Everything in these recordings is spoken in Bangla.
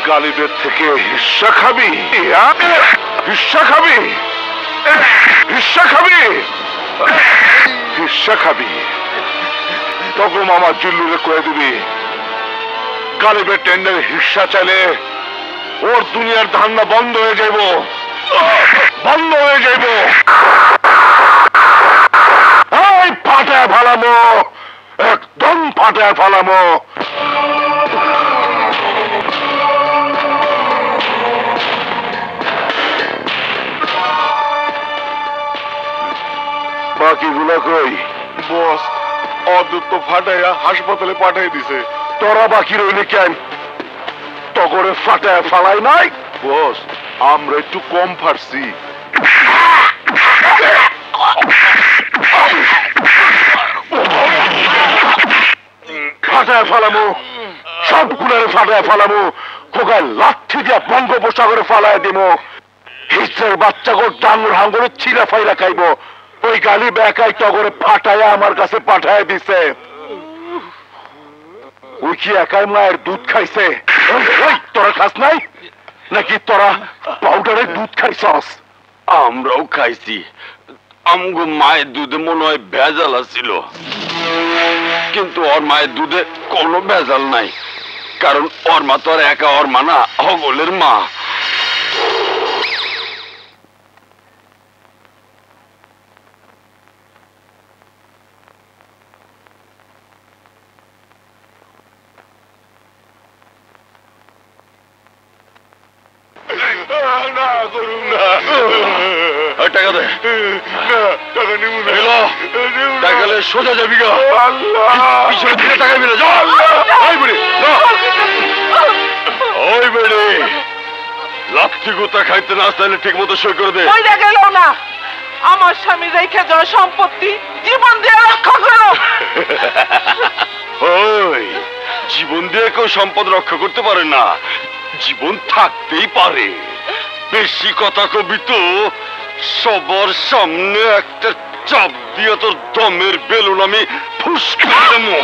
গালিবের থেকে হিস্সা খাবি? হিস্সা খাবি? হিস্সা খাবি? হিস্সা খাবি? তখন মামা জিল্লুরে কয়ে দিবি গালিবের টেন্ডারে হিস্সা চাইলে ওর দুনিয়ার ধান্না বন্ধ হয়ে যাইব, বন্ধ হয়ে যাইব। এই ফাটায় ফালামো, একদম ফাটায় ফালামো। বাকিগুলা কই? বস অদূর তো ফাটাইয়া হাসপাতালে পাঠাই দিছে। তোরা বাকি রইলি কেন? তগরে ফাটায় ফালাই নাই? বস আমরা একটু কম ফাটছি। ফাটায় ফালামো, সবগুলারে ফাটায় ফালামো, খোকায় লাঠি দিয়া বঙ্গোপসাগরে ফালায় দিব। হিস্সের বাচ্চাগুলো ডাঙ্গুর হাঙ্গুরে ছিঁড়া ফাইলা খাইব। ওই গালি বেকাই টগরে ফাটায়া আমার কাছে পাঠায় দিছে। ওই কি একাই মায়ের দুধ খাইছে? তোরা খাস নাই নাকি তোরা পাউডারের দুধ খাইছস? আমরাও খাইছি। আমগো মায়ের দুধে মনে হয় ভেজাল ছিল, কিন্তু ওর মায়ের দুধে কোনো ভেজাল নাই, কারণ ওর মা তো আর একা ওর মা না, হগলের মা। না করুন না, টাকা দে। টাকা নিব না, টাকা সোজা যাবি গা, পিছনে দিকে টাকা মিলে যা। ওই বেড়ে লাঠি গোতা খাইতে না আসলে ঠিক মতো সই করে দে। গেল না, আমার স্বামী রেখে যাওয়া সম্পত্তি জীবন দিয়ে রক্ষা করো। ওই জীবন দিয়ে কেউ সম্পদ রক্ষা করতে পারে না, জীবন থাকতেই পারে। বেশি কথা কবি তো সবার সামনে একটা চাপ দিয়ে তোর দমের বেলুন আমি ফুসকে দেবো।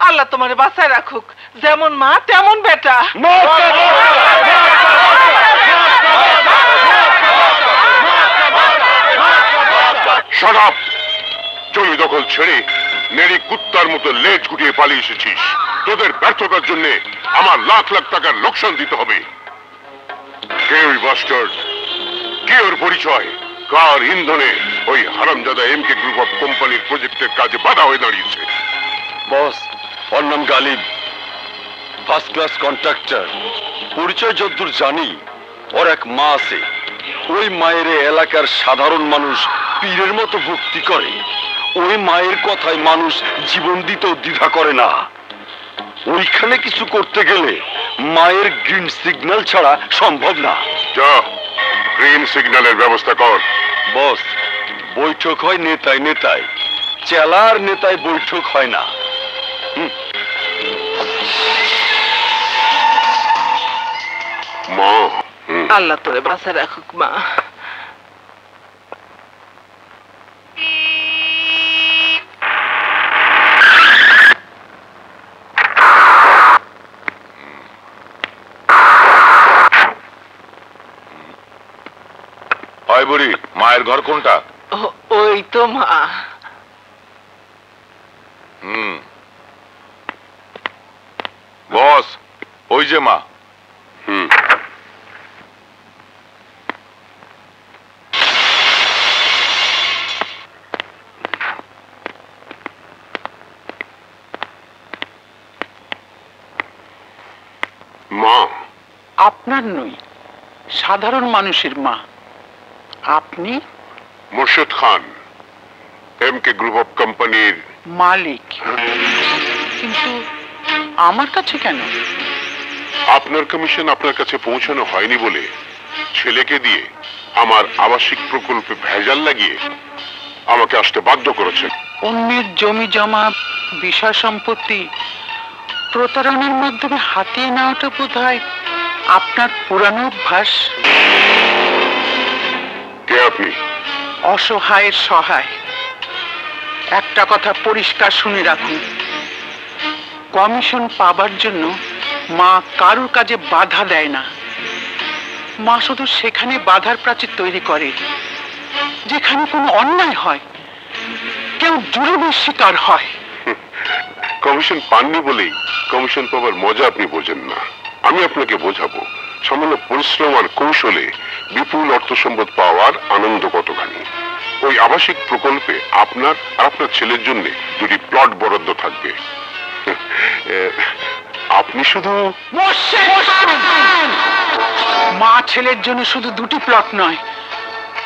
আল্লাহ তোমার বাঁচায় রাখুক, যেমন মা তেমন বেটা। Shut up! জমি দখল ছেড়ে নেড়ি কুত্তার মতো লেজ গুটিয়ে পালিয়ে এসেছিস। তোদের ব্যর্থতার জন্য আমার লাখ লাখ টাকার লোকসান দিতে হবে। কে ওই বাস্টার্ড? কে ওর পরিচয়? কার ইন্ধনে ওই হারামজাদা এমকে গ্রুপ অফ কোম্পানির প্রজেক্টের কাজে বাধা হয়ে দাঁড়িয়েছে? বস, ওর নাম গালিব, ফার্স্ট ক্লাস কন্ট্রাক্টর। পরিচয় যতদূর জানি ওর এক মা আছে। ওই মায়ের এলাকার সাধারণ মানুষ পীরের মতো ভক্তি করে। ওই মায়ের কথায় মানুষ জীবন দিতেও দ্বিধা করে না। ওইখানে কিছু করতে গেলে মায়ের গ্রিন সিগন্যাল ছাড়া সম্ভব না। যা, গ্রিন সিগন্যালের ব্যবস্থা কর। বস, বৈঠক হয় নেতায় নেতায়, চেলার নেতায় বৈঠক হয় না। মা, আল্লাহ তোরে বাঁচায় রাখুক মা। বুড়ি, মায়ের ঘর কোনটা? ওই তো মা। বস, ওই যে মা। মা আপনার নই, সাধারণ মানুষের মা। আপনি? মুর্শিদ খান, এমকে গ্রুপ অফ কোম্পানির মালিক। কিন্তু আমার কাছে কেন? আপনার কমিশন আপনার কাছে পৌঁছানো হয়নি বলে ছেলেকে দিয়ে আমার আবাসিক প্রকল্পে ভেজাল লাগিয়ে আমাকে আসতে বাধ্য করেছেন। অন্যের জমি জমা, বিষয় সম্পত্তি প্রতারণার মাধ্যমে হাতিয়ে নেওয়াটা বোধহয় আপনার পুরানো অভ্যাস। কে আপনি? অসহায়ের সহায়। একটা কথা পরিষ্কার শুনে রাখুন, কমিশন পাবার জন্য মা কারোর কাজে বাধা দেয় না। মা শুধু সেখানে বাধার প্রাচীর তৈরি করে যেখানে কোনো অন্যায় হয়, কেউ জুলুমের শিকার হয়। কমিশন পাননি বলেই কমিশন পাবার মজা আপনি বোঝেন না। আমি আপনাকে বোঝাবো সামান্য পরিশ্রম আর কৌশলে বিপুল অর্থ সম্পদ পাওয়ার আনন্দ কতখানি। ওই আবাসিক প্রকল্পে আপনার আর আপনার ছেলের জন্য দুটি প্লট বরাদ্দ থাকবে। আপনি শুধু মা ছেলের জন্য শুধু দুটি প্লট নয়,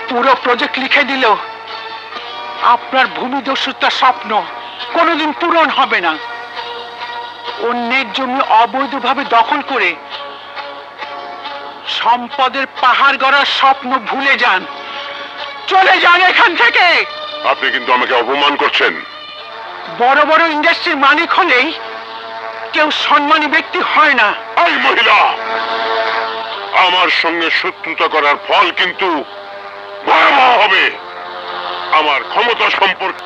পুরো প্রজেক্ট লিখে দিল। আপনার ভূমিদস্যুতার স্বপ্ন কোনোদিন পূরণ হবে না। অন্যের জমি অবৈধভাবে দখল করে সম্পদের পাহাড় গড়ার স্বপ্ন ভুলে যান। চলে যান এখান থেকে। আপনি কিন্তু আমাকে অপমান করছেন। বড় বড় ইন্ডাস্ট্রির মালিক হলেই কেউ সম্মানী ব্যক্তি হয় না। এই মহিলা, আমার সঙ্গে শত্রুতা করার ফল কিন্তু ভয়াবহ হবে। আমার ক্ষমতা সম্পর্কে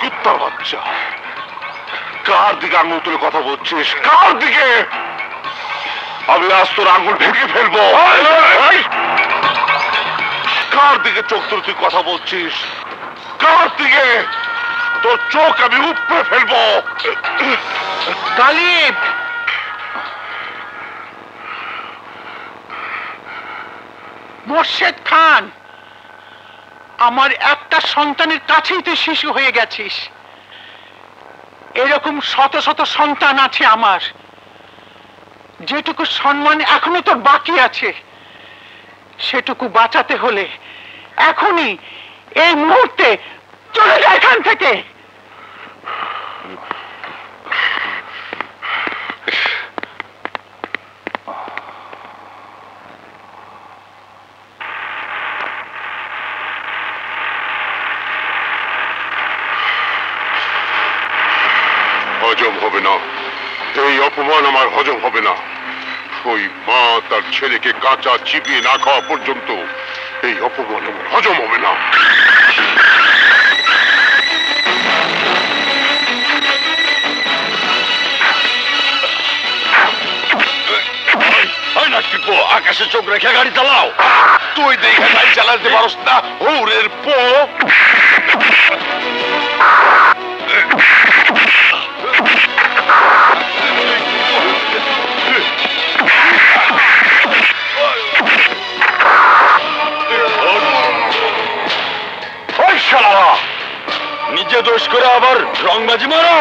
কুত্তা বাচ্চা, কার দিকে আঙুল তুলে কথা বলছিস? কার দিকে? আমি আজ তোর আঙুল ঢেকে ফেলবো। কার দিকে চোখ তুলে তুই কথা বলছিস? কার দিকে? তোর চোখ আমি উপড়ে ফেলবো। গালিব, মোর্শেদ খান, আমার একটা সন্তানের কাছেই তুই শিশু হয়ে গেছিস। এরকম শত শত সন্তান আছে আমার। যেটুকু সম্মান এখনো তোর বাকি আছে, সেটুকু বাঁচাতে হলে এখনই, এই মুহূর্তে চলে যা এখান থেকে। হজম হবে না, এই অপমান আমার হজম হবে না। ওই মা তার ছেলেকে কাঁচা চিবিয়ে না খাওয়া পর্যন্ত এই অপমান আমার হজম হবে না। আকাশে চোখ রেখে গাড়ি চালাও। তুই দেখে গাড়ি চালাতে পারস না, হৌরের পো। নিজে দোষ করে আবার রংবাজি মারো।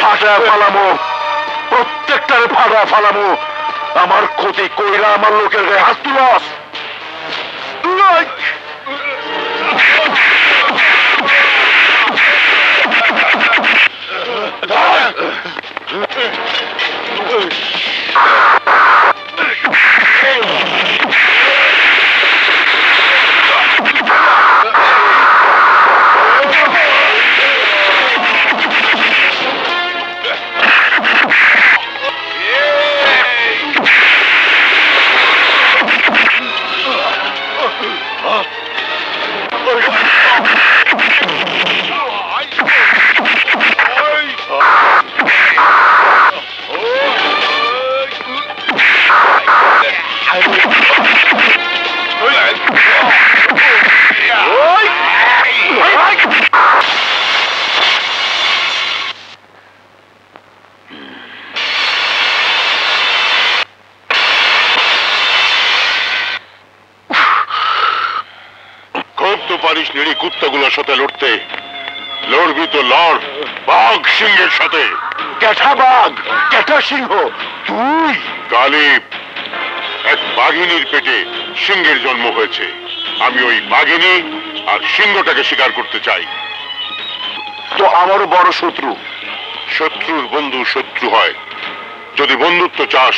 ফাটা ফালামো, প্রত্যেকটারে ফাটা ফালামো। আমার ক্ষতি কইরা আমার লোকের গায়ে হাত তুলস। নিরী কুত্তাগুলোর সাথে লড়তে, লড়বি তো লড় বাঘ সিংহের সাথে। ক্যাঠা বাঘ, ক্যাঠা সিংহ তুই? গালিব, এক বাঘিনীর পেটে সিংহের জন্ম হয়েছে। আমি ওই বাঘিনী আর সিংহটাকে শিকার করতে চাই। তো আমারও বড় শত্রু। শত্রুর বন্ধু শত্রু হয়। যদি বন্ধুত্ব চাস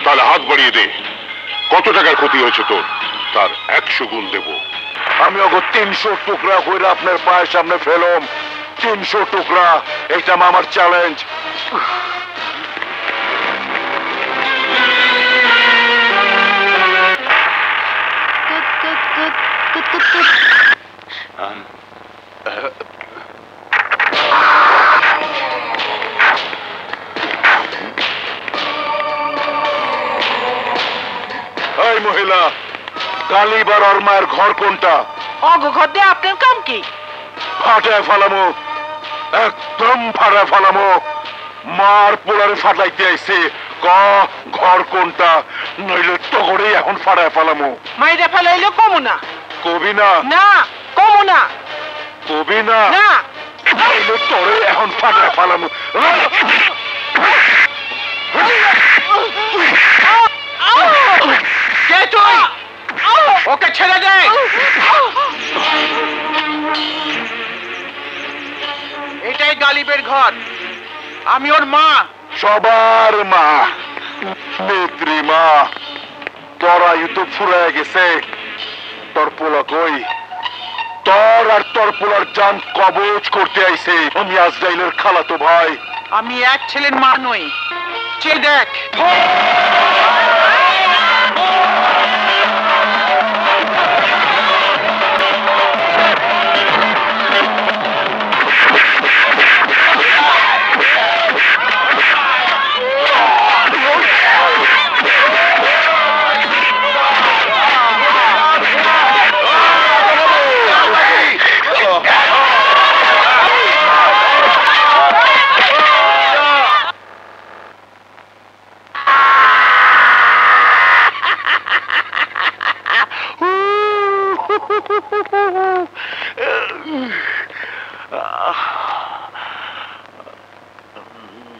তাহলে হাত বাড়িয়ে দে। কত টাকার ক্ষতি হয়েছে তোর, তার 100 গুণ দেব। আমি ওগো 300 টুকরা করে আপনার পায়ের সামনে ফেলম। 300 টুকরা, এটা আমার চ্যালেঞ্জ। এই মহিলা, গালিব আর ওর মায়ের ঘর কোনটা? অগো ঘর দিয়ে আপনার কাম কি? ফাটায় ফালামো, একদম ফাটায় ফালামো। মার পোলারে ফাটাইতে আইছে, ক ঘর কোনটা, নইলে তগরে এখন ফাটায় ফালামো। মাইরা ফেলাইলে কমু না। কবি না? না কমু না। কবি না? না নইলে তরে এখন ফাটায় ফালামো। কে তুই? ওকে ছেড়ে দে। এটাই গালিবের ঘর, আমি ওর মা। সবার মা, নেত্রী মা। তোর আয়ু তো ফুরায় গেছে, তোর পোলা কই? তোর আর তোর পোলার জান কবজ করতে আইছে আমি আজরাইলের খালাতো ভাই। আমি এক ছেলের মা নই, চেয়ে দেখ।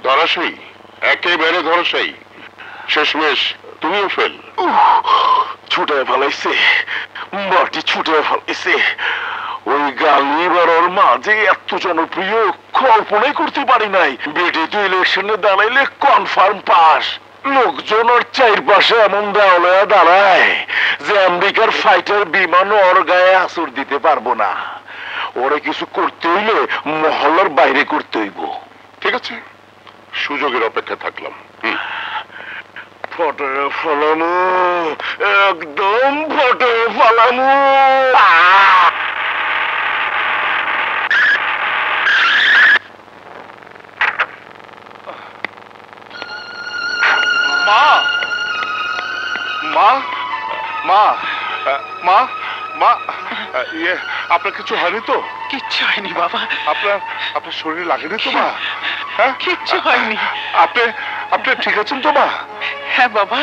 ধরাশায়ী, একেবারে ধরাশায়ী। শেষমেশ তুমিও ফেল। ছুটে ফেলাইছে, মাটি ছুটে ফেলাইছে। ওই গালিব আর ওর মা যে এত জনপ্রিয় কল্পনাই করতে পারি নাই। বেটে তো ইলেকশনে দাঁড়াইলে কনফার্ম পাস। লোকজন ওর চারপাশে এমন দেওয়ালয়া দাঁড়ায় যে আমেরিকার ফাইটার বিমান ওর গায়ে আছর দিতে পারবো না। ওরে কিছু করতে হইলে মহল্লার বাইরে করতে হইব। ঠিক আছে, সুযোগের অপেক্ষা থাকলাম। ফটো ফলামু, একদম ফটো ফলামু। মা, মা, মা, মা, মা, ইয়ে আপনার কিছু হয়নি তো? কিচ্ছু হয়নি বাবা, আপনার আপনার শরীরে লাগেনি তো মা? হ্যাঁ, কিচ্ছু হয়নি। আপনি আপনি ঠিক আছেন তো মা? হ্যাঁ বাবা,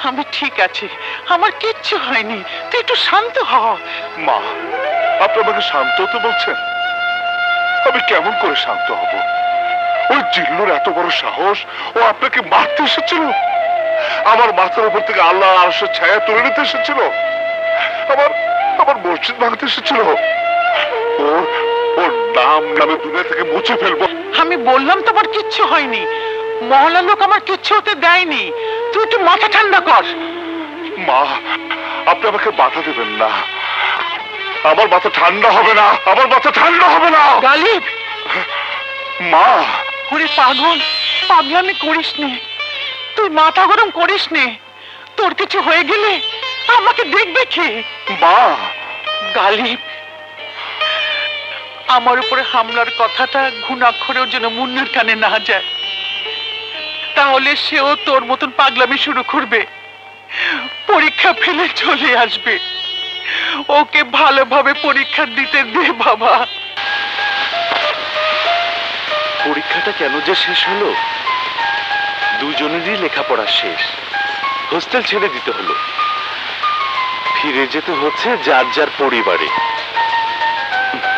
আমি ঠিক আছি, আমার কিচ্ছু হয়নি। তুই একটু শান্ত হ। মা, আপনি আমাকে শান্ত হতে বলছেন? আমি কেমন করে শান্ত হব? ওই জিল্লুর এত বড় সাহস, ও আপনাকে মারতে এসেছিল। আমার মাথার উপর থেকে আল্লাহ আরশের ছায়া তুলে নিতে এসেছিল। আমার আমার মসজিদ ভাঙতে এসেছিল। ওর ওর নাম নামে দুনিয়া থেকে মুছে ফেলবো। আমি বললাম তো আমার কিচ্ছু হয়নি, মহল্লার লোক আমার কিচ্ছু হতে দেয়নি। তুই একটু মাথা ঠান্ডা কর। মা, আপনি আমাকে বাধা দেবেন না। আমার মাথা ঠান্ডা হবে না, আমার মাথা ঠান্ডা হবে না। গালিব, মা, ওরে পাগল, পাগলামি করিস নে, তুই মাথা গরম করিস নে। তোর কিছু হয়ে গেলে আমাকে দেখবে কে? মা, গালিব, আমার উপরে হামলার কথাটা ঘুণাক্ষরেও যেন মুন্নার কানে না যায়, তাহলে সেও তোর মতন পাগলামি শুরু করবে, পরীক্ষা ফেলে চলে আসবে। ওকে ভালোভাবে পরীক্ষা দিতে দে বাবা। পরীক্ষাটা কেন যে শেষ হলো? দুজনেরই লেখাপড়া শেষ, হোস্টেল ছেড়ে দিতে হলো, ফিরে যেতে হচ্ছে যার যার পরিবারে।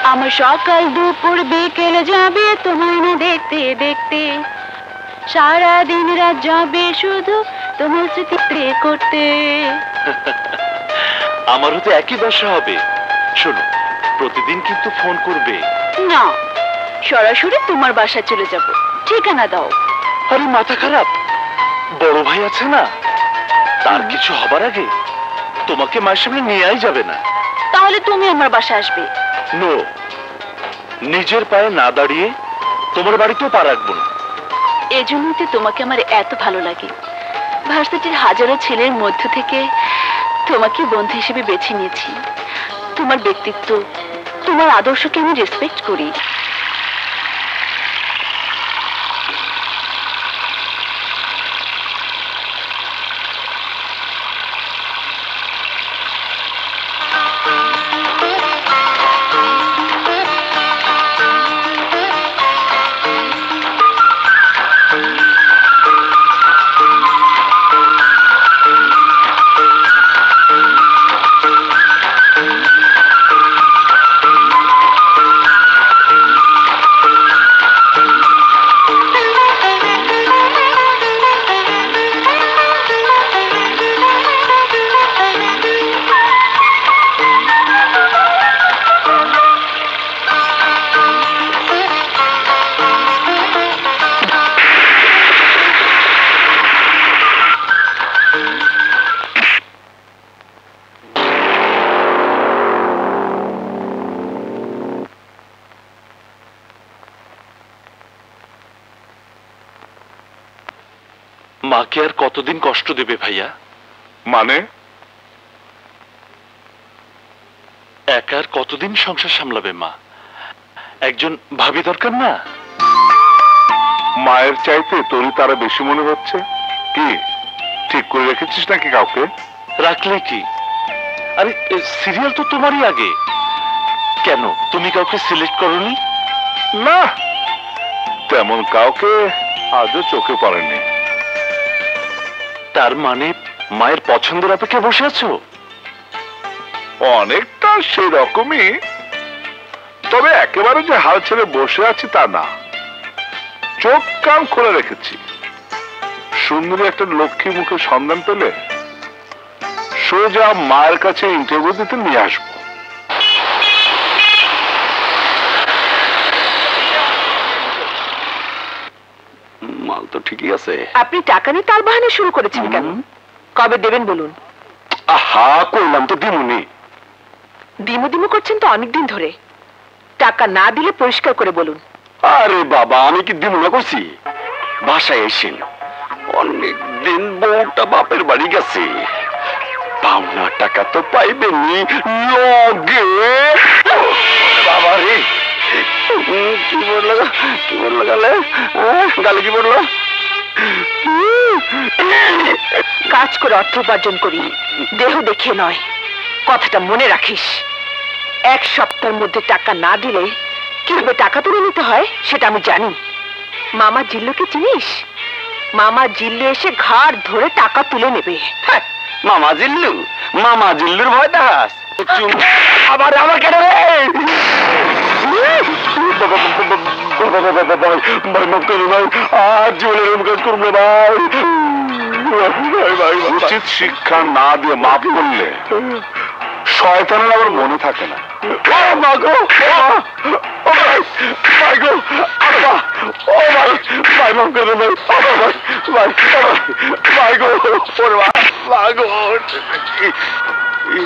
আমার সকাল দুপুর বিকেল যাবে তোমায় না দেখতে দেখতে, সারা দিন রাত যাবে শুধু তোমার স্মৃতি প্রে করতে। আমারও তো একই দশা হবে। শোনো, প্রতিদিন কিন্তু ফোন করবে। না, সরাসরি তোমার বাসায় চলে যাব। ঠিকানা দাও। আরে মাথা খারাপ, বড় ভাই আছে না, তার কিছু হবার আগে তোমাকে মায়ের সামনে নিয়েই যাবে না। তাহলে তুমি আমার বাসায় আসবে? নো, নিজের পায়ে না দাঁড়িয়ে তোমার বাড়িতেও পা রাখবো না। এজন্যই তো তোমাকে আমার এত ভালো লাগে। ভার্সিটির হাজারো ছেলের মধ্য থেকে তোমাকে বন্ধু হিসেবে বেছে নিয়েছি। তোমার ব্যক্তিত্ব, তোমার আদর্শকে আমি রেসপেক্ট করি। মাকে আর কতদিন কষ্ট দেবে ভাইয়া? মানে? একা আর কতদিন সংসার সামলাবে মা? একজন ভাবি দরকার না? মায়ের চাইতে তোরই তারা বেশি মনে হচ্ছে। কি ঠিক করে রেখেছিস নাকি কাউকে? রাখলে কি? আরে সিরিয়াল তো তোমারই আগে, কেন তুমি কাউকে সিলেক্ট করনি? না, তেমন কাউকে আজও চোখে পড়েনি। তার মানে মায়ের পছন্দের অপেক্ষা বসে আছো? অনেকটা সেই রকমই, তবে একেবারে যে হাল ছেড়ে বসে আছি তা না। চোখ কান খোলা রেখেছি। সুন্দরী একটা লক্ষ্মী মুখে সন্ধান পেলে সোজা মায়ের কাছে ইন্টারভিউ দিতে নিয়ে আসবো। মাল তো ঠিকই আছে। আপনি টাকা নিয়ে তার বাহানা শুরু করেছেন কেন? কবে দেবেন বলুন? আহা, কইলাম তো দিমুনি। দিমু দিমু করছেন তো অনেকদিন ধরে। টাকা না দিলে পরিষ্কার করে বলুন। আরে বাবা, আমি কি দিমুনা করছি? বাসায় এসেন, অনেকদিন বউটা বাপের বাড়ি গেছে, পাওনা টাকা তো পাইবেনি লগে। বাবা রে, কি বললো গালে? গালে কি বললো? কাজ করে অর্থ উপার্জন করি, দেহ দেখে নয়। কথাটা মনে রাখিস। এক সপ্তাহের মধ্যে টাকা না দিলে কিভাবে টাকা তুলে নিতে হয় সেটা আমি জানি। মামা জিল্লুকে চিনিস? মামা জিল্লু এসে ঘাড় ধরে টাকা তুলে নেবে। মামা জিল্লুর ভয় দেখাস? আবার আমার কেন রে? ভাই মাফ করুন ভাই, আর জীবনের এরকম কাজ করুন না ভাই। উচিত শিক্ষা না দিয়ে মাফ করলে শয়তানের আবার মনে থাকে না।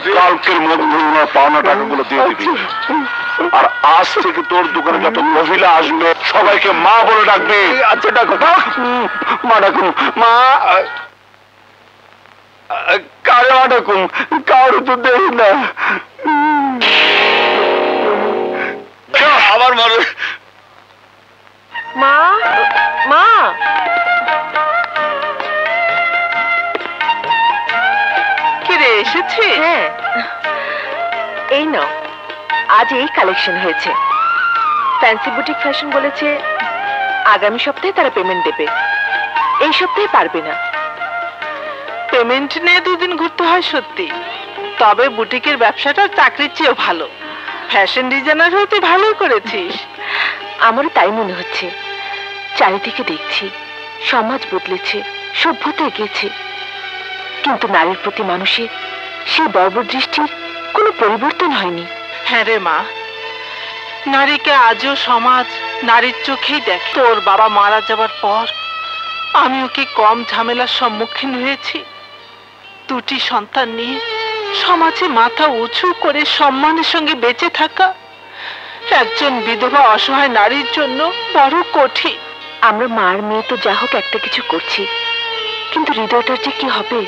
কালকের মধ্যে পাওনা টাকাগুলো দিয়ে দিবি। আর আজ থেকে তোর দোকানে যত মহিলা আসবে সবাইকে মা বলে ডাকবে। আচ্ছা ডাকো, মা ডাকুন, মা। কারে মা ডাকুন? কারো তো দেখি না। আবার মারো। মা, মা। কিরে, এসেছে? হ্যাঁ, এই নাও, আজ এই কালেকশন হয়েছে। ফ্যান্সি বুটিক ফ্যাশন বলেছে আগামী সপ্তাহে তারা পেমেন্ট দেবে, এই সপ্তাহে পারবে না। পেমেন্ট নিয়ে দুদিন ঘুরতে হয় সত্যি, তবে বুটিকের ব্যবসাটা চাকরির চেয়েও ভালো। ফ্যাশন ডিজাইনার হতে ভালোই করেছিস। আমারও তাই মনে হচ্ছে। চারিদিকে দেখছি সমাজ বদলেছে, সভ্যতা এগিয়েছে, কিন্তু নারীর প্রতি মানুষের সেই বর্বর দৃষ্টির কোনো পরিবর্তন হয়নি। হ্যাঁ রে মা, নারীকে আজও সমাজ নারীর চোখেই দেখে। তোর বাবা মারা যাবার পর আমিও কি কম ঝামেলার সম্মুখীন হয়েছি? দুটি সন্তান নিয়ে সমাজে মাথা উঁচু করে সম্মানের সঙ্গে বেঁচে থাকা একজন বিধবা অসহায় নারীর জন্য বড় কঠিন। আমরা মার মেয়ে তো যা হোক একটা কিছু করছি, কিন্তু হৃদয়টার যে কি হবে?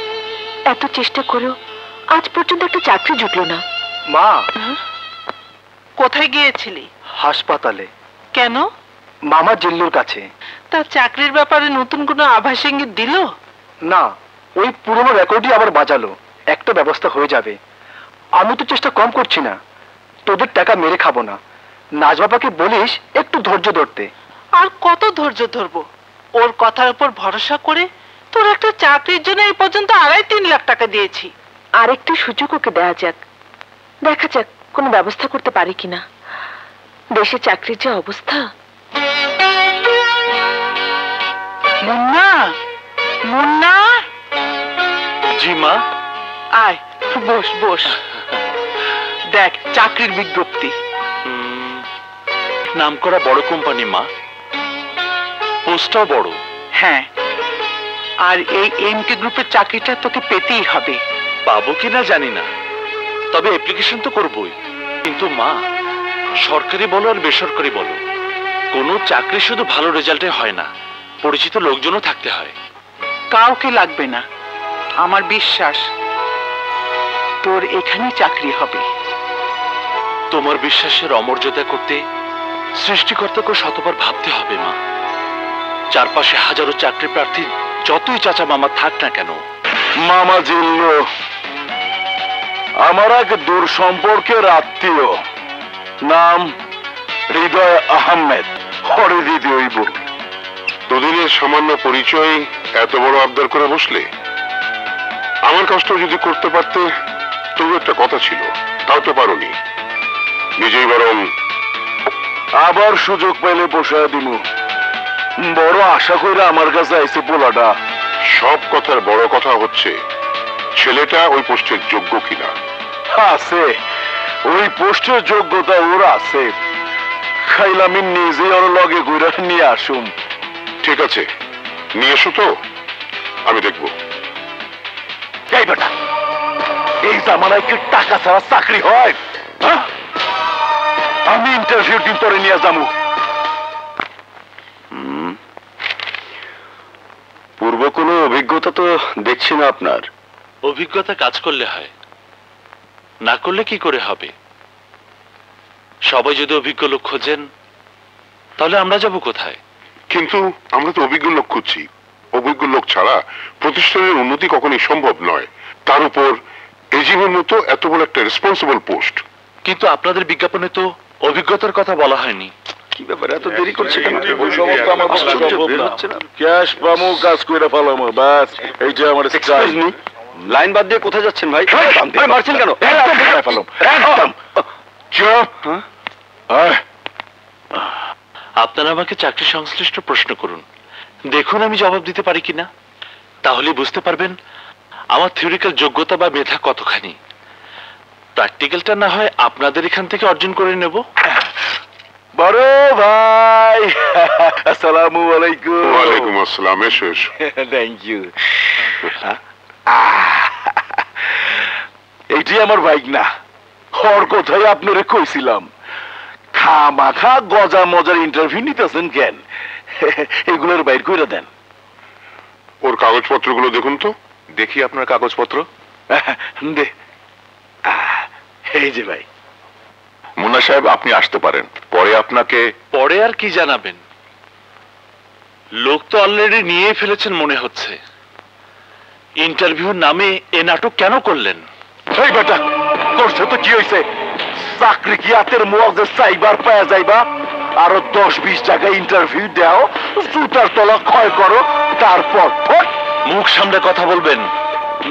এত চেষ্টা করেও আজ পর্যন্ত একটা চাকরি জুটলো না। মা, কোথায় গিয়েছিলি? হাসপাতালে। কেন? মামা জিল্লুর কাছে। তার চাকরির ব্যাপারে নতুন কোনো আভাস ইঙ্গিত দিল? না, ওই পুরনো রেকর্ডই আবার বাজালো। একটা ব্যবস্থা হয়ে যাবে। আমি তো চেষ্টা কম করছি না। তোদের টাকা মেরে খাবো না। নাজবাবাকে বলিস একটু ধৈর্য ধরতে। আর কত ধৈর্য ধরবো? ওর কথার উপর ভরসা করে তোর একটা চাকরির জন্য এই পর্যন্ত 2.5-3 লাখ টাকা দিয়েছি। আরেকটা সুযোগ ওকে দেওয়া যাক, দেখা যাক কোনো ব্যবস্থা করতে পারি কিনা। দেশে চাকরির যে অবস্থা। মুন্না, মুন্না, জি মা। আয় বস বস। দেখ চাকরির বিজ্ঞপ্তি। নামকরা বড় কোম্পানি মা, পোস্টটাও বড়। হ্যাঁ, আর এই এমকে গ্রুপের চাকরিটা তোকে পেতেই হবে। পাবো কিনা জানি না, তবে অ্যাপ্লিকেশন তো করবই। কিন্তু মা, সরকারি বলো আর বেসরকারি বলো, কোনো চাকরি শুধু ভালো রেজাল্টে হয় না, পরিচিত লোকজনও থাকতে হয়। কাউকে লাগবে না, আমার বিশ্বাস তোর এখানেই চাকরি হবে। তোমার বিশ্বাসের অমর্যাদা করতে সৃষ্টিকর্তাকে শতবার ভাবতে হবে মা। চারপাশে হাজারো চাকরি প্রার্থী যতই চাচা মামা থাক না কেন। মামা জিল্লু আমার এক দূর সম্পর্কের আত্মীয়, নাম হৃদয় আহমেদ। হরে দিদি হইব। দুদিনের সামান্য পরিচয় এত বড় আবদার করে বসলে? আমার কাজটা যদি করতে পারতে তবু একটা কথা ছিল, তাও তো পারোনি। নিজেই বরং আবার সুযোগ পাইলে বসায় দিমু। বড় আশা কইরা আমার কাছে আইছে পোলাটা। সব কথার বড় কথা হচ্ছে ছেলেটা ওই পোস্টের যোগ্য কিনা। আছে, ওই পোস্টের যোগ্যতা ওর আছে। খাইলে আমি নিজে ওর লগে ঘুরে নিয়ে আসুম। ঠিক আছে, নিয়ে এসো তো, আমি দেখব। এই বেটা, এই জামানায় কি টাকা ছাড়া চাকরি হয়? হ্যাঁ? আমি ইন্টারভিউ দিন পরে নিয়ে যাবো। পূর্ব কোনো অভিজ্ঞতা তো দেখছি না আপনার। অভিজ্ঞতা কাজ করলে হয়, না করলে কি করে হবে? সবাই যদি অভিজ্ঞ লোক খোঁজেন, তাহলে আমরা যাব কোথায়? কিন্তু আমরা তো অভিজ্ঞ লোক খুঁজছি। অভিজ্ঞ লোক ছাড়া প্রতিষ্ঠানের উন্নতি কখনোই সম্ভব নয়। তার উপর এজিমের মতো এত বড় একটা রেসপন্সিবল পোস্ট। কিন্তু আপনাদের বিজ্ঞাপনে তো অভিজ্ঞতার কথা বলা হয়নি। কি ব্যাপারে এত দেরি করছে কেন? ওই সমস্ত আমার পক্ষে সম্ভব না। ক্যাশ পামু, কাজ কইরা ফেলামু, বাস। এই যে আমার স্টাইল। লাইন বাদ দিয়ে কোথায় যাচ্ছেন ভাই? ভাই মারছেন কেন? একদম একদম চুপ। আপনারা আমাকে চাকরি সংশ্লিষ্ট প্রশ্ন করুন, দেখুন আমি জবাব দিতে পারি কিনা। তাহলে বুঝতে পারবেন আমার থিওরিক্যাল যোগ্যতা বা মেধা কতখানি। প্র্যাকটিক্যালটা না হয় আপনাদের এখান থেকে অর্জন করে নেব। বড় ভাই, আসসালামু আলাইকুম। ওয়ালাইকুম আসসালাম। এসো এসো। Thank you. এইটি আমার বাইক না, হর কথাই আপনারে কইছিলাম। খামাখা গজা মজার ইন্টারভিউ নিতেছেন কেন? এগুলোর বাইর করে দেন। ওর কাগজপত্রগুলো দেখুন তো। দেখি আপনার কাগজপত্র। দে, এই যে ভাই। মুন্না সাহেব, আপনি আসতে পারেন, পরে আপনাকে। পরে আর কি জানাবেন? লোক তো অলরেডি নিয়ে ফেলেছেন মনে হচ্ছে। ইন্টারভিউর নামে এ নাটক কেন করলেন? এই বেটা, করছে তো কি হয়েছে? চাকরি কি হাতের মুয়াজে চাইবার পাওয়া যাইবা? আরো 10-20 জায়গায় ইন্টারভিউ দাও, জুতার তলা ক্ষয় করো, তারপর মুখ সামনে কথা বলবেন।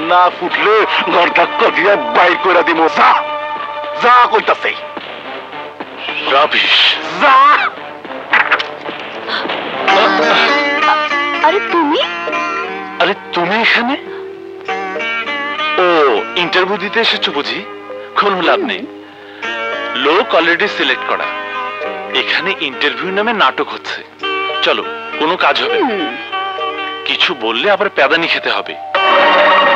না ফুটলে ঘর ধাক্কা দিয়ে বাইর করে দিব। যা যা কইতাছে। রাবিশ। আরে তুমি আরে তুমি এখানে? ও, ইন্টারভিউ দিতে এসেছো বুঝি? কোনো লাভ নেই, লোক অলরেডি সিলেক্ট করা। এখানে ইন্টারভিউ নামে নাটক হচ্ছে। চলো, কোনো কাজ হবে না। কিছু বললে আবার প্যাদানি খেতে হবে।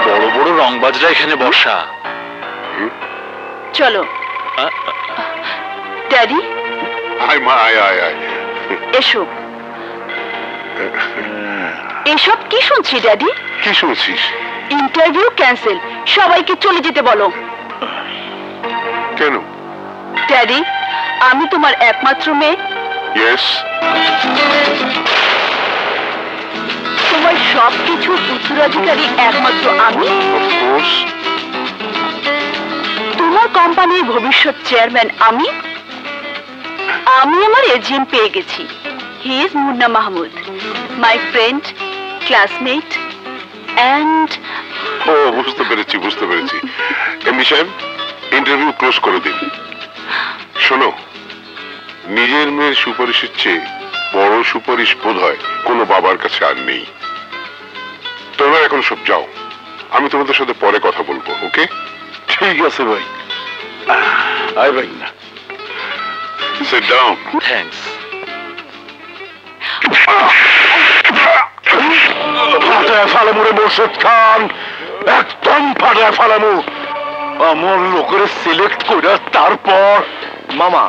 বড় বড় রংবাজরা এখানে বসা। চলো। ড্যাডি আয় মা, আয় আয় আয়। এসো। এসব কি শুনছি ড্যাডি? কি শুনছিস? ইন্টারভিউ ক্যান্সেল, সবাইকে চলে যেতে বলো। কেন? ড্যাডি, আমি তোমার একমাত্র মেয়ে। ইয়েস। তোমার সবকিছুর উত্তরাধিকারী একমাত্র আমি। অফকোর্স। তোমার কোম্পানির ভবিষ্যৎ চেয়ারম্যান আমি। আমি আমার এজেন্ট পেয়ে গেছি। He is Munna Mahmud, my friend, classmate and. ও, বুঝতে পেরেছি বুঝতে পেরেছি। এমডি সাহেব, ইন্টারভিউ ক্লোজ করে দিন। শোনো, নিজের মেয়ের সুপারিশের চেয়ে বড় সুপারিশ বোধ হয় কোনো বাবার কাছে আর নেই। তোমরা এখন সব যাও, আমি তোমাদের সাথে পরে কথা বলবো। ওকে? ঠিক আছে ভাই। আয় ভাই না। Sit down. থ্যাঙ্কস। ফাটায় ফালামু রে মোর্শেদ খান, একদম ফাটায় ফালামু। আমার লোকের সিলেক্ট করে তারপর। মামা,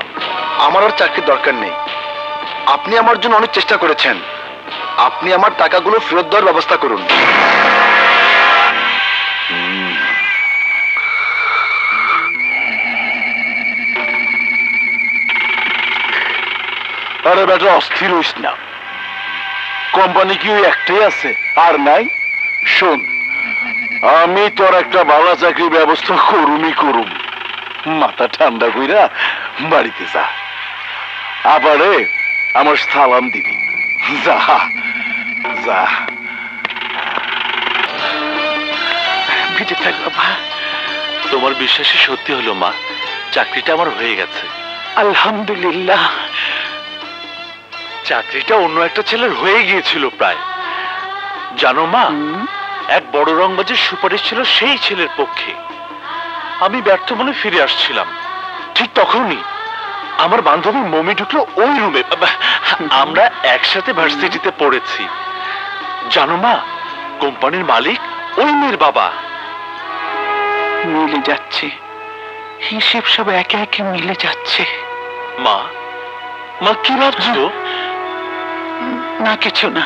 আমার আর চাকরির দরকার নেই। আপনি আমার জন্য অনেক চেষ্টা করেছেন। আপনি আমার টাকাগুলো ফেরত দেওয়ার ব্যবস্থা করুন। আরে বেটা, অস্থির হইস না। কোম্পানি কি ওই একটাই আছে, আর নাই? শোন, আমি তোর একটা ভালো চাকরির ব্যবস্থা করুম। মাথা ঠান্ডা কইরা বাড়িতে যা, আবারে আমার সালাম দিবি। যা যা। বেঁচে থাক বাবা। তোমার বিশ্বাসই সত্যি হলো মা, চাকরিটা আমার হয়ে গেছে। আলহামদুলিল্লাহ। চাকরিটা অন্য একটা ছেলের হয়ে গিয়েছিল প্রায়। জানো মা, এক বড় রংবাজের সুপারিশ ছিল সেই ছেলের পক্ষে। আমি ব্যর্থ মনে ফিরে আসছিলাম, ঠিক তখনই আমার বান্ধবী মমি ঢুকলো ওই রুমে। আমরা একসাথে ভার্সিটিতে পড়েছি। জানো মা, কোম্পানির মালিক ওই মেয়ের বাবা। মিলে যাচ্ছে, হিসেব সব একে একে মিলে যাচ্ছে। মা, মা কি ভাবছো? না, কিছু না।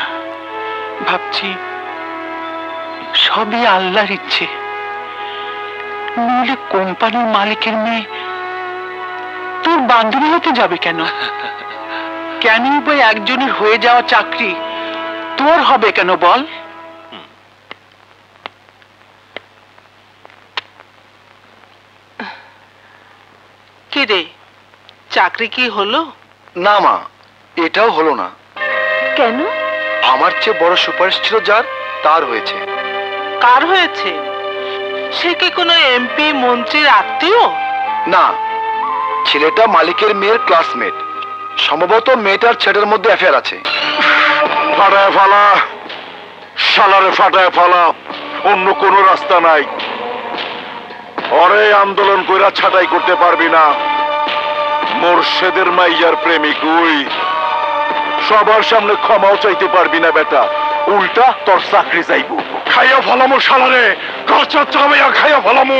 ভাবছি সবই আল্লাহর ইচ্ছে। নইলে কোম্পানির মালিকের মেয়ে তোর বান্ধবী হতে যাবে কেন? কেন বই একজনের হয়ে যাওয়া চাকরি তোর হবে কেন বল? কি রে, চাকরি কি হলো? না মা, এটাও হলো না। কেন? আমার চেয়ে বড় সুপারিশ ছিল যার, তার হয়েছে। কার হয়েছে? সে কি কোনো এমপি মন্ত্রীর আত্মীয়? না, ছেলেটা মালিকের মেয়ের ক্লাসমেট। সম্ভবত মেয়েটার ছেলের মধ্যে অ্যাফেয়ার আছে। ফাটায় ফালা, শালারে ফাটায় ফালা, অন্য কোনো রাস্তা নাই। অরে আন্দোলন কইরা ছাঁটাই করতে পারবি না। মোর্শেদের মাইয়ার প্রেমিক ওই, সবার সামনে ক্ষমাও চাইতে পারবি না বেটা, উল্টা তোর চাকরি যাইব। খাইয়া ফলামো শালারে, কাঁচা চাবাইয়া খাইয়া ফলামো।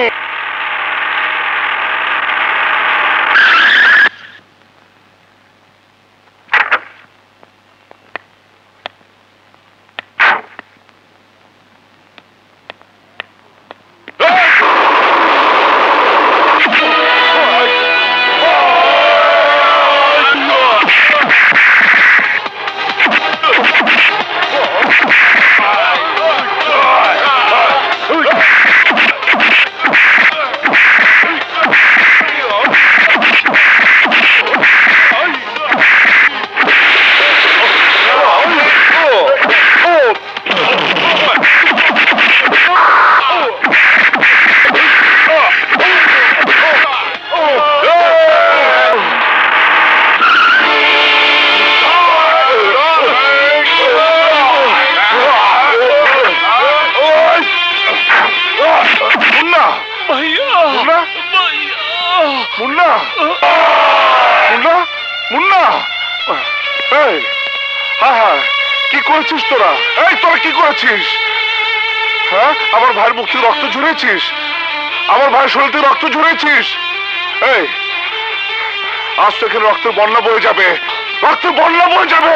মুন্না মুন্না মুন্না মুন্না এই হ্যাঁ হ্যাঁ কি করেছিস তোরা? এই তোরা কি করেছিস? হ্যাঁ আমার ভাইয়ের মুখ থেকে রক্ত ঝরেছিস, আমার ভাইয়ের শরীর থেকে রক্ত ঝরেছিস। এই আজ তো এখানে রক্তের বন্যা বয়ে যাবে, রক্তের বন্যা বয়ে যাবে।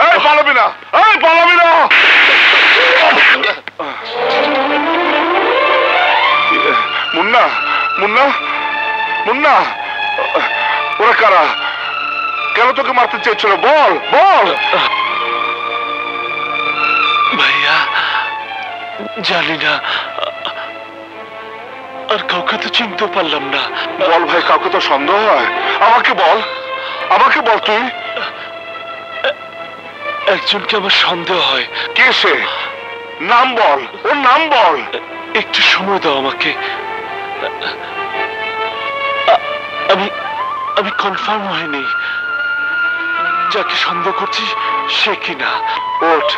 এই পালাবি না, এই পালাবি না। মুন্না মুন্না মুন্না ওরা কারা? কেন তোকে মারতে চেয়েছিল? বল বল। ভাইয়া জানি না, আর কাউকে তো চিনতে পারলাম না। বল ভাই, কাউকে তো সন্দেহ হয়। আমাকে বল, আমাকে বল। তুই একজনকে আমার সন্দেহ হয়। কে সে? নাম বল, ওর নাম বল। একটু সময় দাও আমাকে। আমি আমি কনফার্ম হয়নি যাকে সন্দেহ করছি সে কিনা। ওঠ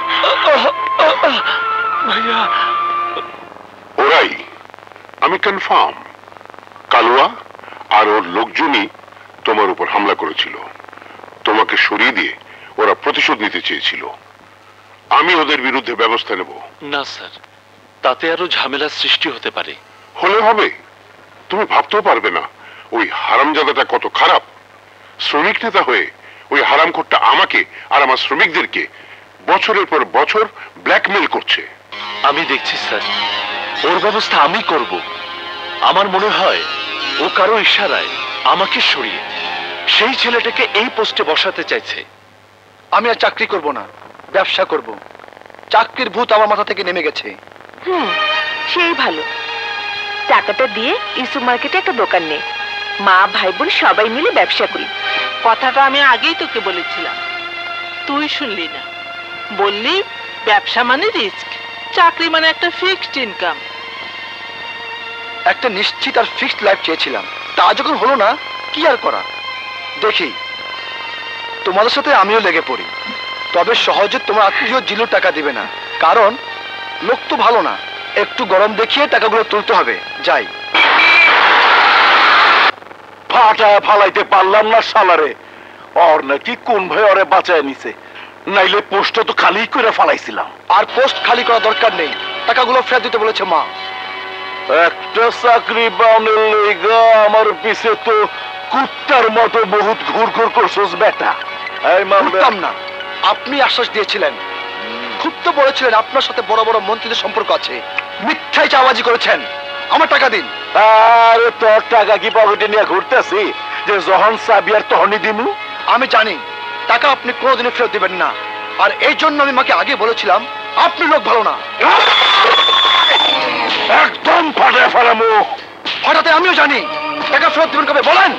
ভাইয়া। ওরাই, আমি কনফার্ম। কালুয়া আর ওর লোকজনই তোমার উপর হামলা করেছিল। তোমাকে সরিয়ে দিয়ে ওরা প্রতিশোধ নিতে চেয়েছিল। আমি ওদের বিরুদ্ধে ব্যবস্থা নেব। না স্যার, তাতে আরো ঝামেলার সৃষ্টি হতে পারে। হলে হবে, তুমি ভাবতেও পারবে না ওই হারামজাদাটা কত খারাপ। শ্রমিক নেতা হয়ে ওই হারামখোরটা আমাকে আর আমার শ্রমিকদেরকে বছরের পর বছর ব্ল্যাকমেল করছে। আমি দেখছি স্যার, ওর ব্যবস্থা আমি করব। আমার মনে হয় ও কারো ইশারায় আমাকে সরিয়ে সেই ছেলেটাকে এই পোস্টে বসাতে চাইছে। আমি আর চাকরি করব না, ব্যবসা করব। চাকরির ভূত আমার মাথা থেকে নেমে গেছে। সেই ভালো। টাকাটা দিয়ে ইসু মার্কেটে একটা দোকান নে, মা ভাই বোন সবাই মিলে ব্যবসা করি। কথাটা আমি আগেই তোকে বলেছিলাম, তুই শুনলি না। বললি ব্যবসা মানে রিস্ক, চাকরি মানে একটা ফিক্সড ইনকাম। একটা নিশ্চিত আর ফিক্সড লাইফ চেয়েছিলাম, তা যখন হলো না, কি আর করা। দেখি তোমাদের সাথে আমিও লেগে পড়ি, তবে সহজে তোমার আত্মীয় জিলু টাকা দিবে না, কারণ লোক তো ভালো না। একটু গরম দেখিয়ে টাকাগুলো তুলতে হবে। যাই। ফাটায় ফালাইতে পারলাম না শালারে। ওর নাকি কোন ভাই ওরে বাঁচায় নিছে, নাইলে পোস্টটা তো খালি করে ফালাইছিলাম। আর পোস্ট খালি করা দরকার নেই, টাকাগুলো ফেরত দিতে বলেছে মা। একটা চাকরি পাওনের লইগা আমার পিছে তো কুত্তার মতো বহুত ঘুর ঘুর করছস বেটা। এই বুঝতাম না, আপনি আশ্বাস দিয়েছিলেন, খুব তো বলেছিলেন আপনার সাথে বড় বড় মন্ত্রীদের সম্পর্ক আছে। মিথ্যাই চাওয়াজি করেছেন। আমার টাকা দিন। আরে তোর টাকা কি পকেটে নিয়ে ঘুরতেছি যে যখন চাবি আর তখনই দিমু? আমি জানি টাকা আপনি কোনোদিনই ফেরত দিবেন না, আর এই জন্য আমি মাকে আগে বলেছিলাম আপনি লোক ভালো না। একদম ফাটায় ফেলামু। হঠাৎ আমিও জানি। টাকা ফেরত দিবেন কবে বলেন?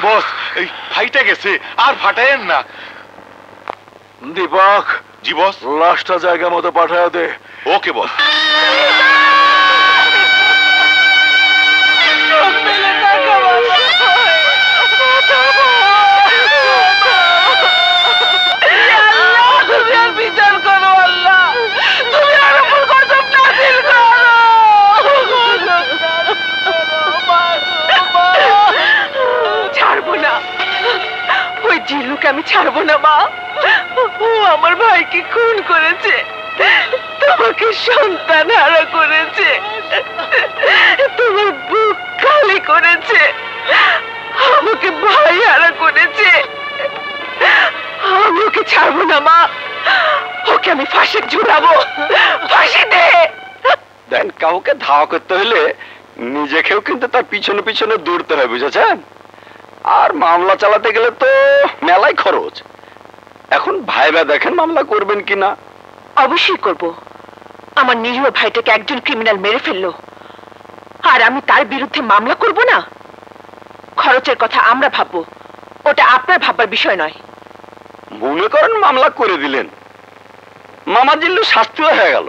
বস, এই ফাইটা গেছে, আর ফাটায়েন না। দীপক। জি বস। লাশটা জায়গা মতো পাঠায় দে। ওকে বস। বিচার করো আল্লাহ, তুমি আর উপর গজব নাযিল করো। ছাড়বো না, ওই জিল্লুকে আমি ছাড়বো না মা। ও আমার ভাইকে খুন করেছে, তোমাকে সন্তান হারা করেছে, তোমার বুক খালি করেছে, আমাকে ভাই হারা করেছে। আমি ওকে ছাড়বো না মা, ওকে আমি ফাঁসি ঝুলাবো। ফাঁসি দে। দেন, কাউকে ধাওয়া করতে হলে নিজেকেও কিন্তু তার পিছনে পিছনে দৌড়তে হয়, বুঝেছেন? আর মামলা চালাতে গেলে তো মেলাই খরচ। এখন ভাইবা দেখেন মামলা করবেন কিনা। অবশ্যই করব। আমার নিরীহ ভাইটাকে একজন ক্রিমিনাল মেরে ফেললো, আর আমি তার বিরুদ্ধে মামলা করব না? খরচের কথা আমরা ভাববো, ওটা আপনার ভাববার বিষয় নয়। মনে করেন মামলা করে দিলেন, মামা জিল্লু শাস্তি হয়ে গেল,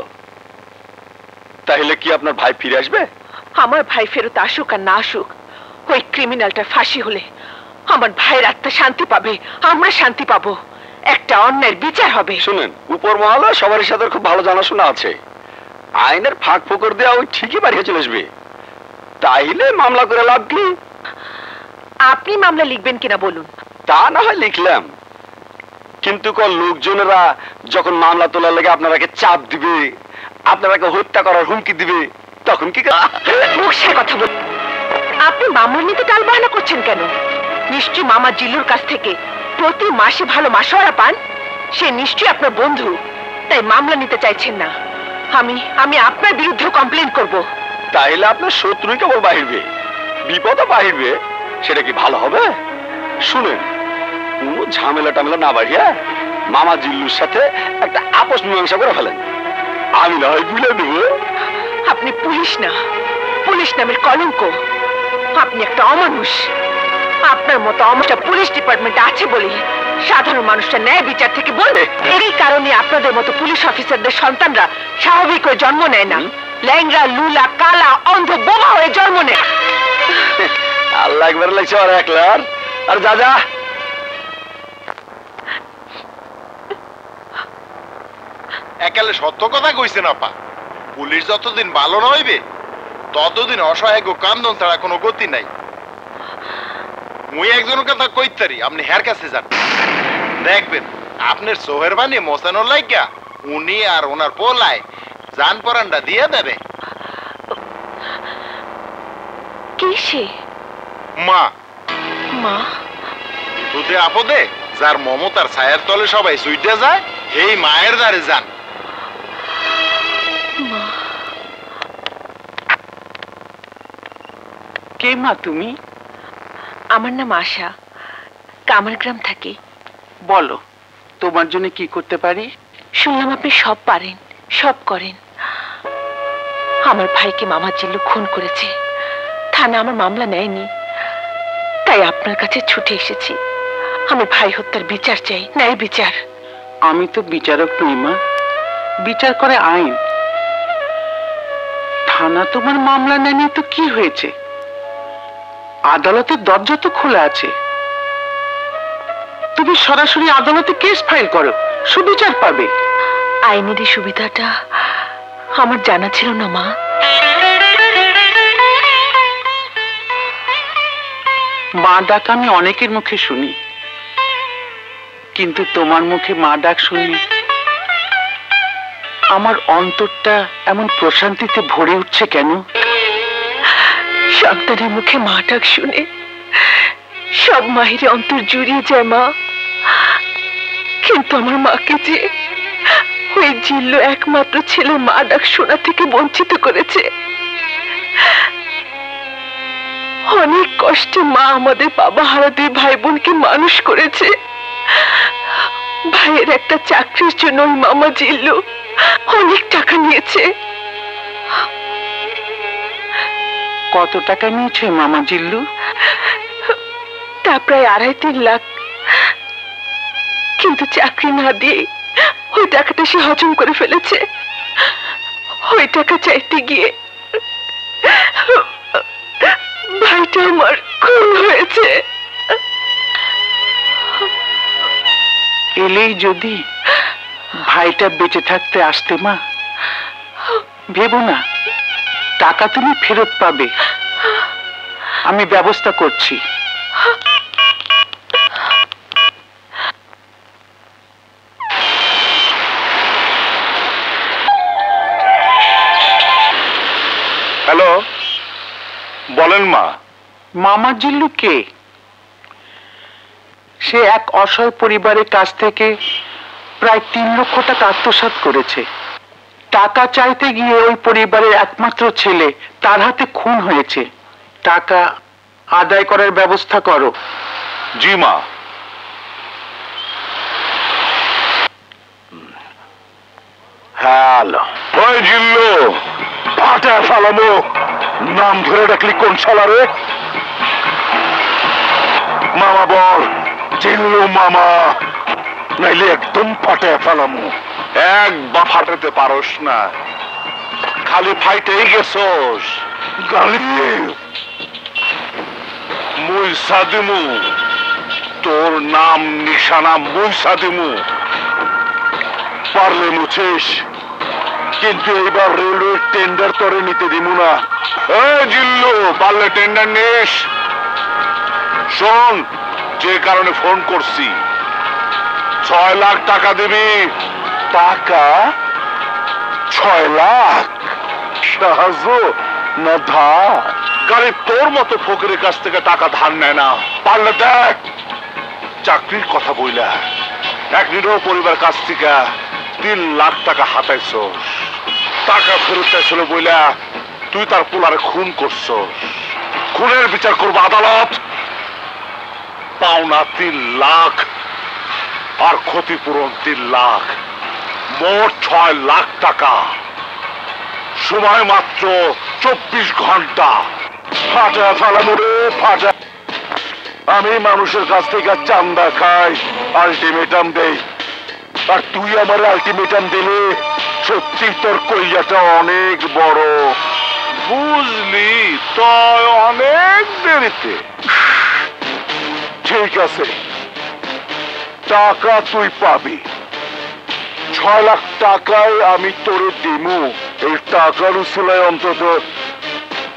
তাহলে কি আপনার ভাই ফিরে আসবে? আমার ভাই ফেরত আসুক আর না আসুক, ওই ক্রিমিনালটা ফাঁসি হলে আমার ভাইয়ের আত্মা শান্তি পাবে, আমরা শান্তি পাবো, একটা অন্যায়ের বিচার হবে। শুনেন, উপর মহলে সবার সাথে খুব ভালো জানাশোনা আছে, আইনের ফাঁক ফোকর দেওয়া ওই ঠিকই বাড়িয়ে চলে আসবে, তাইলে মামলা করে লাভ কি? আপনি মামলা লিখবেন কিনা বলুন। তা না হয় লিখলাম, কিন্তু লোকজনেরা যখন মামলা তোলার লেগে আপনারাকে চাপ দিবে, আপনারাকে হত্যা করার হুমকি দিবে, তখন কি? মুখের কথা বল। আপনি মামলা নিতে টালবাহানা করছেন কেন? নিশ্চয়ই মামা জিল্লুর কাছ থেকে প্রতি মাসে ভালো মাসোয়ারা পান, সে নিশ্চয়ই আপনার বন্ধু, তাই মামলা নিতে চাইছেন না। আমি আপনার বিরুদ্ধে কমপ্লেন করব। তাইলে আপনার শত্রুই কেবল বাহিরবে, বিপদও বাহিরবে, সেটা কি ভালো হবে? শুনেন, কোনো ঝামেলা টামেলা না বাড়িয়া মামা জিল্লুর সাথে একটা আপোষ মীমাংসা করে ফেলেন, আমি না হয় ভুলে দেব। আপনি পুলিশ না, পুলিশ নামের কলঙ্ক। আপনি একটা অমানুষ। আপনার মতো অমানুষটা পুলিশ ডিপার্টমেন্টে আছে বলেই সাধারণ মানুষটা ন্যায় বিচার থেকে বলবে। এই কারণে আপনাদের মতো পুলিশ অফিসারদের সন্তানরা স্বাভাবিক হয়ে জন্ম নেয় না, ল্যাংরা, লুলা, কালা, অন্ধ, বোমা হয়ে জন্ম নেয়। আল্লাহ একবার লাগছে আর একলার, আর যা যা। একালে সত্য কথা কইছেন আপা, পুলিশ যতদিন ভালো না হইবে ততদিন অসহায় গো কান্দন ছাড়া কোনো গতি নাই। মুই একজনের কথা কইতারি, আপনি হের কাছে যান, দেখবেন আপনার সোহের বানি মোসানোর লাইগা উনি আর ওনার পোলায় জান পরান্ডা দিয়ে দেবে। কি সে? মা। মা? বিপদে আপদে যার মমতার ছায়ার তলে সবাই সুইটে যায়, এই মায়ের দ্বারে যান। কে মা তুমি? আমার নাম আশা, কামারগ্রাম থাকি। বলো, তোমার জন্য কি করতে পারি? শুনলাম আপনি সব পারেন, সব করেন। আমার ভাইকে মামা জিল্লু খুন করেছে, থানা আমার মামলা নেয়নি, তাই আপনার কাছে ছুটে এসেছি। আমি ভাই হত্যার বিচার চাই, ন্যায় বিচার। আমি তো বিচারক নই মা, বিচার করে আইন। থানা তোমার মামলা নেয়নি তো কি হয়েছে? আদালতের দরজা তো খোলা আছে, তুমি সরাসরি আদালতে কেস ফাইল করো, সুবিচার পাবে। আইনের এই সুবিধাটা আমার জানা ছিল না মা। মা ডাক আমি অনেকের মুখে শুনি, কিন্তু তোমার মুখে মা ডাক শুনি আমার অন্তরটা এমন প্রশান্তিতে ভরে উঠছে কেন? সন্তানের মুখে মা ডাক শুনে সব মাহিরে অন্তর জুড়িয়ে যায় মা। কিন্তু আমার মাকে যে ওই জিল্লু একমাত্র ছেলে মা ডাক শোনা থেকে বঞ্চিত করেছে। অনেক কষ্টে মা আমাদের বাবা হারা দুই ভাই বোনকে মানুষ করেছে। ভাইয়ের একটা চাকরির জন্য ওই মামা জিল্লু অনেক টাকা নিয়েছে। কত টাকা নিয়েছে মামা জিল্লু? তা প্রায় 2.5-3 লাখ। কিন্তু চাকরি না দিয়ে ওই টাকাটা সে হজম করে ফেলেছে। ওই টাকা চাইতে গিয়ে ভাইটা আমার খুন হয়েছে। এলেই যদি ভাইটা বেঁচে থাকতে আসতে মা, ভেবো না, টাকা তুমি ফেরত পাবে, আমি ব্যবস্থা করছি। হ্যালো, বলেন মা। মামা জিল্লু কে? সে এক অসহায় পরিবারের কাছ থেকে প্রায় 3 লক্ষ টাকা আত্মসাৎ করেছে। টাকা চাইতে গিয়ে ওই পরিবারের একমাত্র ছেলে তার হাতে খুন হয়েছে। টাকা আদায় করার ব্যবস্থা করো। জি মা। জিল্লু পাটা ফালামো, নাম ধরে ডাকলি কোন শালারে? মামা বল, জিল্লু মামা, নাইলে একদম ফাটায় ফেলামো। একবার ফাটাতে পারস না, খালি ফাইটেই গেছস। গালি মুইসা দিমু, তোর নাম নিশানা মুইসা দিমু। পারলে মুছিস, কিন্তু এইবার রেলওয়ে টেন্ডার তোরে নিতে দিমু না। জিল্লু, পারলে টেন্ডার নিস। শোন, যে কারণে ফোন করছি, 6 লাখ টাকা দিবি। টাকা 6 লাখ? সাহায্য না ধার? গাড়ি তোর মতো ফকিরের কাছ থেকে টাকা ধার নেয় না। পারলে দেখ, চাকরির কথা বইলা এক নিরহ পরিবার কাছ থেকে 3 লাখ টাকা হাতাইছ। টাকা ফেরত চাইছিল বইলা তুই তার পোলারে খুন করছ। খুনের বিচার করবো আদালত। পাওনা 3 লাখ আর ক্ষতিপূরণ 3 লাখ, মোট 6 লাখ টাকা। সময় মাত্র 24 ঘন্টা। ফাটা ফালামো রে ফাটা। আমি মানুষের কাছ থেকে চান্দা খাই, আলটিমেটাম দেই, আর তুই আমার আলটিমেটাম দিলে সত্যি তোর কইয়াটা অনেক বড়। বুঝলি, তয় অনেক দেরিতে। ঠিক আছে, টাকা তুই পাবি। 6 লাখ টাকায় আমি তোরে দিমু। এই টাকার উসিলায় অন্তত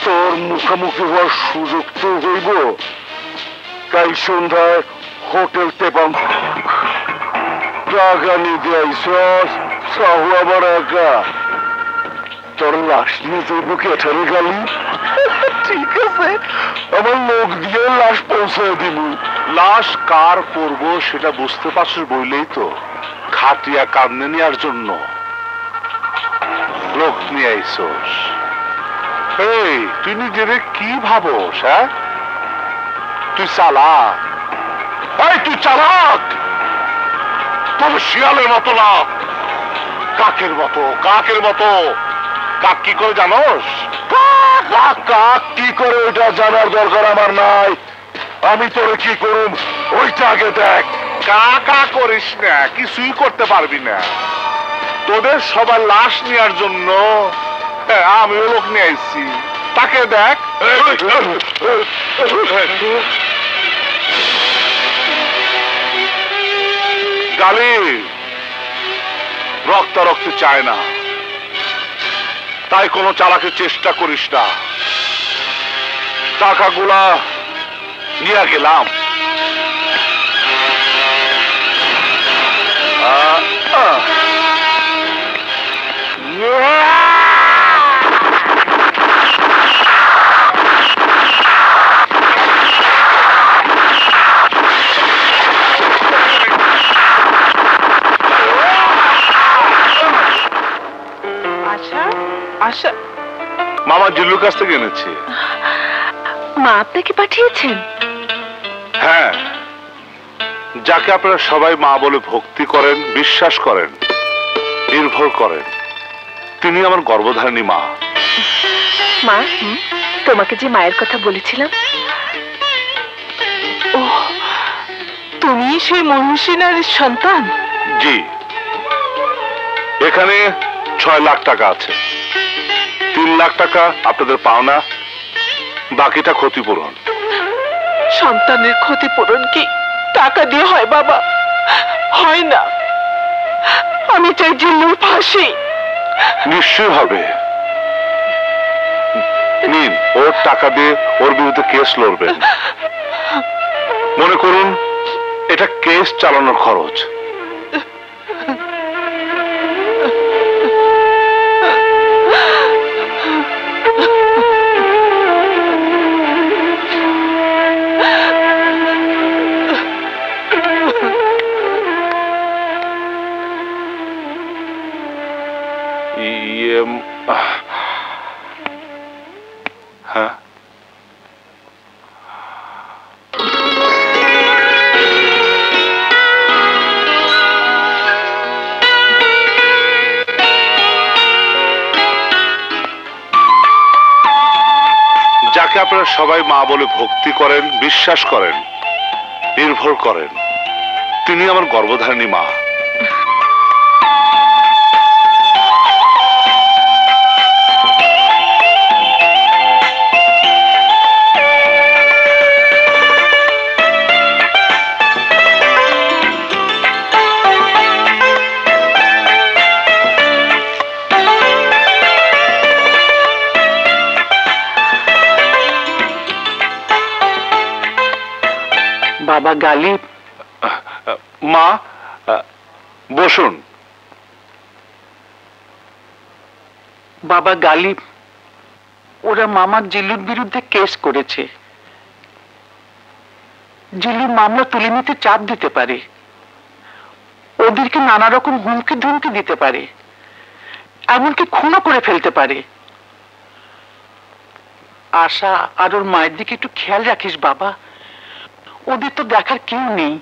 তোর মুখোমুখি হওয়ার সুযোগ তো হইব। কাল সন্ধ্যায় হোটেল টেপাম। টাকা নিতে আইসস, সাহু আবার একা। তোর লাশ নিয়ে যাইব কেঠারে গালি? ঠিক আছে, আমার লোক দিয়ে লাশ পৌঁছায় দিব। লাশ কার করব সেটা বুঝতে পারছিস বইলেই তো খাটিয়া কান্দে নেওয়ার জন্য লোক নিয়ে আইসস। এই, তুই নিজেরে কি ভাবস? হ্যাঁ, তুই চালাক। এই, তুই চালাক, তবে শিয়ালের মতো না, কাকের মতো। কাকের মতো। কাক কি করে জানোস? কাক কি করে ওইটা জানার দরকার আমার নাই। আমি তোরে কি করুম ওইটা আগে দেখ। কাকা করিস না, কিছুই করতে পারবি না। তোদের সবার লাশ নেওয়ার জন্য আমিও লোক নিয়ে আইছি। তাকে দেখ। গালি রক্তারক্তি চায় না, তাই কোনো চালাকের চেষ্টা করিস না। টাকাগুলা নিয়ে গেলাম। আশা, মামা জিল্লুর কাছ থেকে এনেছি। মা আপনাকে পাঠিয়েছেন? হ্যাঁ, যাকে আপনারা সবাই মা বলে ভক্তি করেন, বিশ্বাস করেন, নির্ভর করেন, তিনি আমার গর্ভধারিণী মা। মা, তোমাকে যে মায়ের কথা বলেছিলাম। ও, তুমি সেই মহিষী নারীর সন্তান? জি। এখানে 6 লাখ টাকা আছে। 3 লাখ টাকা আপনাদের পাওনা, বাকিটা ক্ষতিপূরণ। সন্তানের ক্ষতিপূরণ কি টাকা দিয়ে হয় বাবা? হয় না। আমি চাই জিল্লুর ফাঁসি। নিশ্চয় হবে। নিন, ওর টাকা দিয়ে ওর বিরুদ্ধে কেস লড়বেন। মনে করুন এটা কেস চালানোর খরচ। হ্যাঁ, আপনারা সবাই মা বলে ভক্তি করেন, বিশ্বাস করেন, নির্ভর করেন। তিনি আমার গর্ভধারিণী মা। বাবা গালিব, মা বসুন। বাবা গালিব, ওরা মামার জিল্লুর বিরুদ্ধে কেস করেছে। জিল্লুর মামলা তুলে নিতে চাপ দিতে পারে, ওদেরকে নানা রকম হুমকি ধুমকি দিতে পারে, এমনকি খুনও করে ফেলতে পারে। আশা আর ওর মায়ের দিকে একটু খেয়াল রাখিস বাবা, ওদের তো দেখার কেউ নেই।